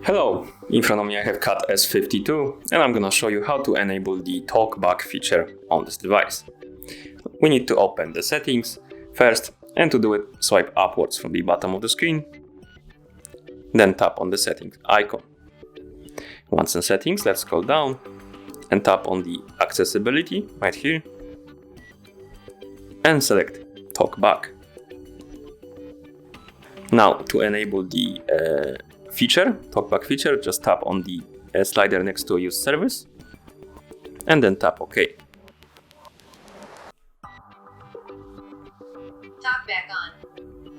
Hello, in front of me I have CAT S52 and I'm gonna show you how to enable the TalkBack feature on this device. We need to open the settings first, and to do it, swipe upwards from the bottom of the screen, then tap on the settings icon. Once in settings, let's scroll down and tap on the accessibility right here and select TalkBack. Now to enable the TalkBack feature, just tap on the slider next to Use Service and then tap OK. TalkBack on.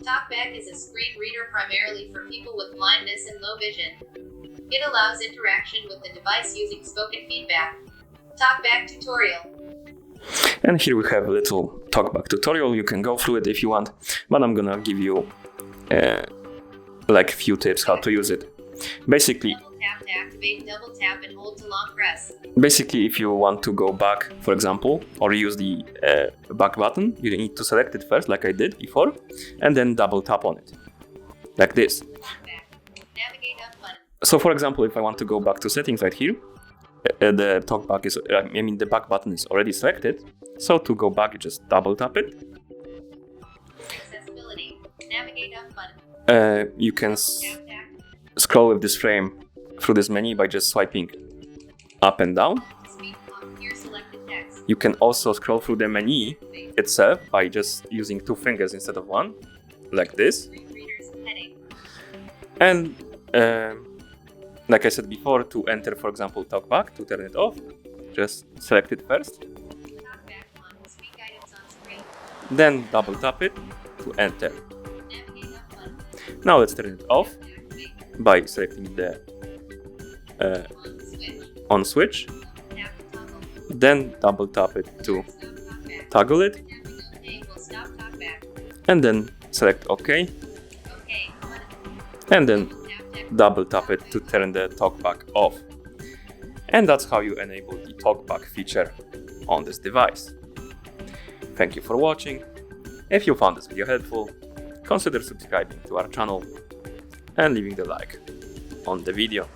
TalkBack is a screen reader primarily for people with blindness and low vision. It allows interaction with the device using spoken feedback. TalkBack tutorial. And here we have a little TalkBack tutorial. You can go through it if you want, but I'm gonna give you like a few tips how to use it. Basically, double tap to activate, double tap and hold to long press. Basically, if you want to go back, for example, or use the back button, you need to select it first, like I did before, and then double tap on it, like this. Navigate up button. So, for example, if I want to go back to settings right here, the TalkBack is, the back button is already selected. So to go back, you just double tap it. Accessibility. Navigate up button. You can scroll with this frame through this menu by just swiping up and down. You can also scroll through the menu itself by just using two fingers instead of one, like this. And like I said before, to enter, for example, TalkBack, to turn it off, just select it first. Then double tap it to enter. Now let's turn it off by selecting the on switch. Then double tap it to toggle it. And then select OK. And then double tap it to turn the TalkBack off. And that's how you enable the TalkBack feature on this device. Thank you for watching. If you found this video helpful, consider subscribing to our channel and leaving the like on the video.